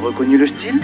reconnu le style?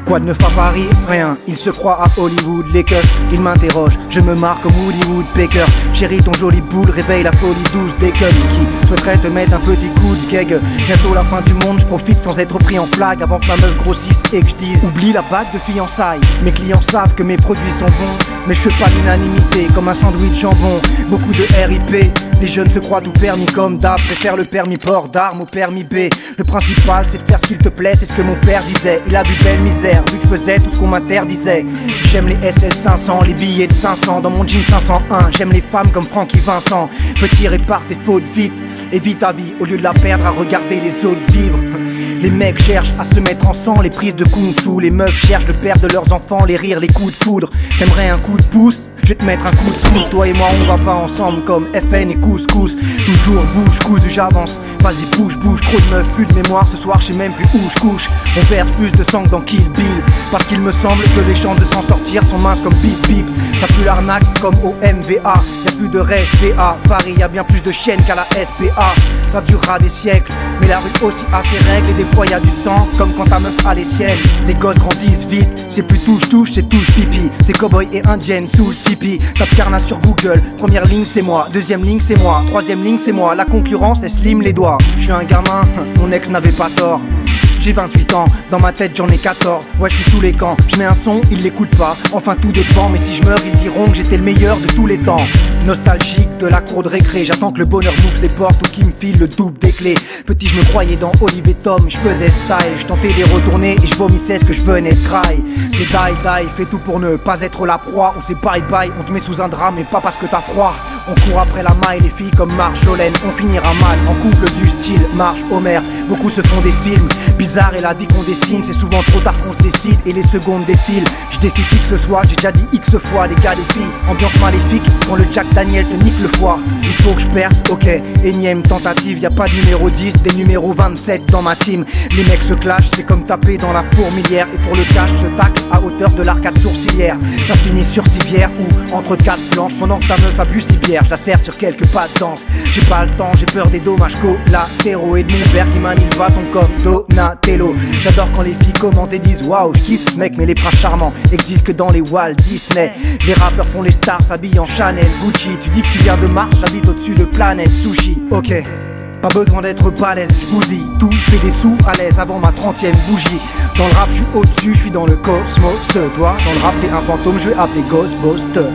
Quoi de neuf à Paris? Rien, il se croit à Hollywood. Les keufs, ils m'interrogent, je me marre comme Woody Woodpecker. Chérie, ton joli boule réveille la folie douce des keufs qui souhaiterait te mettre un petit coup de keg. Bientôt la fin du monde, je profite sans être pris en flag avant que ma meuf grossisse et que je dise oublie la bague de fiançailles. Mes clients savent que mes produits sont bons, mais je fais pas l'unanimité comme un sandwich jambon. Beaucoup de RIP, les jeunes se croient tout permis comme d'hab, préfèrent le permis port d'armes au permis B. Le principal c'est de faire ce qu'il te plaît, c'est ce que mon père disait. Il a vu belle misère, vu que je faisais tout ce qu'on m'interdisait. J'aime les SL 500, les billets de 500 dans mon jean 501. J'aime les femmes comme Francky Vincent. Petit répare tes fautes vite, et vite ta vie au lieu de la perdre à regarder les autres vivre. Les mecs cherchent à se mettre en sang, les prises de kung fu. Les meufs cherchent le père de leurs enfants, les rires, les coups de foudre. T'aimerais un coup de pouce? Je vais te mettre un coup de pouce. Toi et moi on va pas ensemble comme FN et couscous. Toujours bouge cousu j'avance. Vas-y bouge bouge, trop de meufs, plus de mémoire. Ce soir je sais même plus où je couche. On verse plus de sang que dans Kill Bill, parce qu'il me semble que les chances de s'en sortir sont minces comme bip bip. Ça pue l'arnaque comme au MVA. Y'a plus de rêve PA. Paris y'a bien plus de chaînes qu'à la FPA. Ça durera des siècles, mais la rue aussi a ses règles. Et des fois y'a du sang, comme quand ta meuf a les siennes. Les gosses grandissent vite, c'est plus touche-touche, c'est touche-pipi. C'est cow-boy et indienne sous le Tipeee. Tape Carnat sur Google, première ligne c'est moi, deuxième ligne c'est moi, troisième ligne c'est moi. La concurrence elle slim les doigts. Je suis un gamin, mon ex n'avait pas tort. J'ai 28 ans, dans ma tête j'en ai 14. Ouais je suis sous les camps, je mets un son, ils l'écoutent pas. Enfin tout dépend, mais si je meurs ils diront que j'étais le meilleur de tous les temps. Nostalgique de la cour de récré, j'attends que le bonheur m'ouvre ses portes ou qu'il me file le double des clés. Petit je me croyais dans Olivier Tom, je faisais style. Je tentais de retourner et je vomissais ce que je venais de cry. C'est die die, fais tout pour ne pas être la proie. Ou c'est bye bye, on te met sous un drap mais pas parce que t'as froid. On court après la maille, les filles comme Marjolaine. On finira mal, en couple du style Marge Homer. Beaucoup se font des films bizarres et la vie qu'on dessine. C'est souvent trop tard qu'on se décide et les secondes défilent. Je défie qui que ce soit, j'ai déjà dit X fois. Des gars, des filles, ambiance maléfique quand le Jack Daniel te nique le foie. Il faut que je perce, ok, énième tentative. Y'a pas de numéro 10, des numéros 27 dans ma team. Les mecs se clashent, c'est comme taper dans la fourmilière. Et pour le cash, je tacle à hauteur de l'arcade sourcilière. Ça finit sur civière ou entre quatre planches. Pendant que ta meuf a bu si bière, je la serre sur quelques pas de danse. J'ai pas le temps, j'ai peur des dommages collatéraux. Et de mon père qui manie le bâton comme Donatello. J'adore quand les filles commentent et disent waouh, je kiffe ce mec, mais les princes charmants existent que dans les Walt Disney. Les rappeurs font les stars, s'habillent en Chanel, Gucci. Tu dis que tu viens de Mars, j'habite au-dessus de planète Sushi. Ok, pas besoin d'être balèze, j'bousille tout, j'fais des sous à l'aise avant ma 30e bougie. Dans le rap, j'suis au-dessus, j'suis dans le cosmos. Toi, dans le rap, t'es un fantôme, j'vais appeler Ghostbuster.